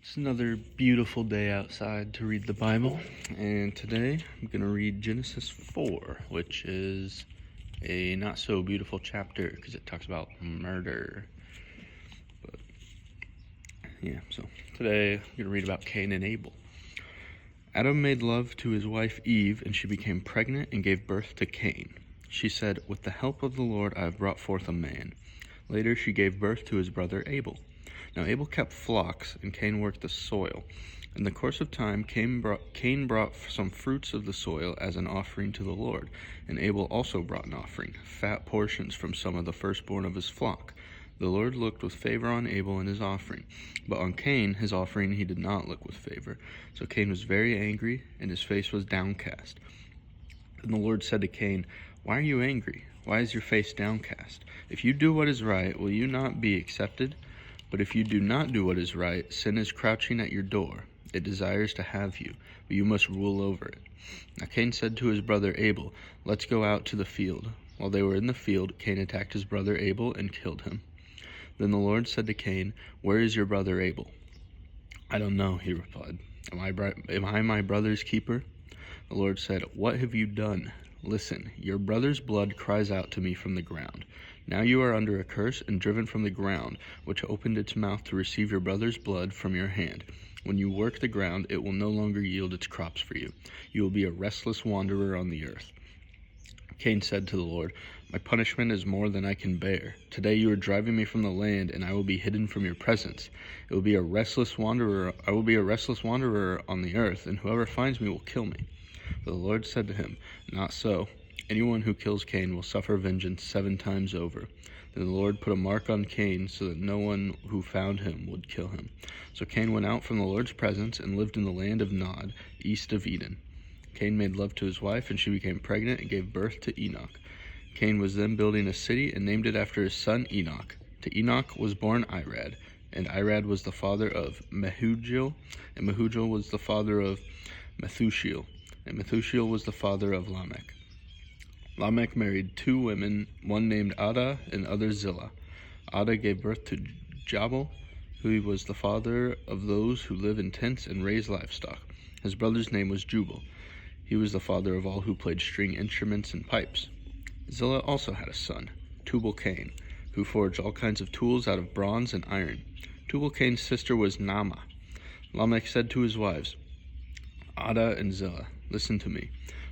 It's another beautiful day outside to read the Bible, and today I'm going to read Genesis 4, which is a not so beautiful chapter because it talks about murder. But yeah, so today I'm going to read about Cain and Abel. Adam made love to his wife Eve, and she became pregnant and gave birth to Cain. She said, "With the help of the Lord I have brought forth a man." Later she gave birth to his brother Abel. Now Abel kept flocks, and Cain worked the soil. In the course of time, Cain brought some fruits of the soil as an offering to the Lord, and Abel also brought an offering, fat portions from some of the firstborn of his flock. The Lord looked with favor on Abel and his offering, but on Cain, his offering, he did not look with favor. So Cain was very angry, and his face was downcast. Then the Lord said to Cain, "Why are you angry? Why is your face downcast? If you do what is right, will you not be accepted? But if you do not do what is right, sin is crouching at your door. It desires to have you, but you must rule over it." Now Cain said to his brother Abel, "Let's go out to the field." While they were in the field, Cain attacked his brother Abel and killed him. Then the Lord said to Cain, "Where is your brother Abel?" "I don't know," he replied. Am I my brother's keeper?" The Lord said, "What have you done? Listen, your brother's blood cries out to me from the ground. Now you are under a curse and driven from the ground, which opened its mouth to receive your brother's blood from your hand. When you work the ground, it will no longer yield its crops for you. You will be a restless wanderer on the earth." Cain said to the Lord, "My punishment is more than I can bear. Today you are driving me from the land, and I will be hidden from your presence. I will be a restless wanderer on the earth, and whoever finds me will kill me." But the Lord said to him, "Not so. Anyone who kills Cain will suffer vengeance 7 times over." Then the Lord put a mark on Cain so that no one who found him would kill him. So Cain went out from the Lord's presence and lived in the land of Nod, east of Eden. Cain made love to his wife, and she became pregnant and gave birth to Enoch. Cain was then building a city and named it after his son Enoch. To Enoch was born Irad, and Irad was the father of Mehujael, and Mehujael was the father of Methushael, and Methushael was the father of Lamech. Lamech married 2 women, one named Adah and other Zillah. Adah gave birth to Jabal, who was the father of those who live in tents and raise livestock. His brother's name was Jubal. He was the father of all who played string instruments and pipes. Zillah also had a son, Tubal-Cain, who forged all kinds of tools out of bronze and iron. Tubal-Cain's sister was Naamah. Lamech said to his wives, Adah and Zillah, "Listen to me.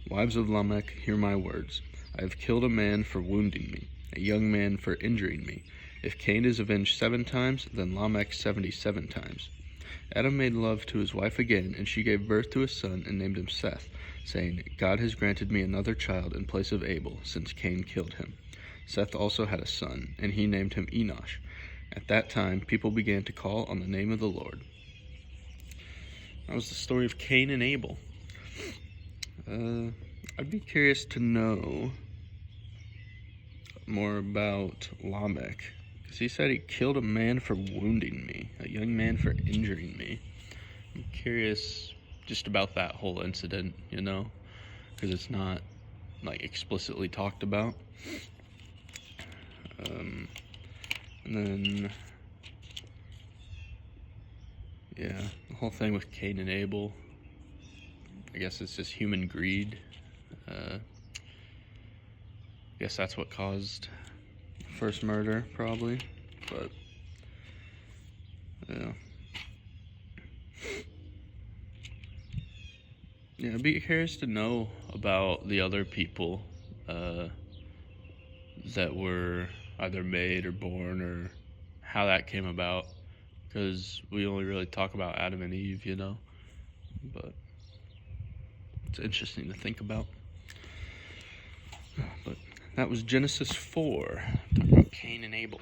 Wives of Lamech, hear my words. I have killed a man for wounding me, a young man for injuring me. If Cain is avenged 7 times, then Lamech 77 times. Adam made love to his wife again, and she gave birth to a son and named him Seth, saying, "God has granted me another child in place of Abel, since Cain killed him." Seth also had a son, and he named him Enosh. At that time, people began to call on the name of the Lord. That was the story of Cain and Abel. I'd be curious to know more about Lamech, because he said he killed a man for wounding me, a young man for injuring me. I'm curious just about that whole incident, because it's not explicitly talked about. And then the whole thing with Cain and Abel, I guess it's just human greed. I guess that's what caused the first murder, probably. But I'd be curious to know about the other people that were either made or born, or how that came about, because we only really talk about Adam and Eve, but it's interesting to think about. But that was Genesis 4, talking about Cain and Abel.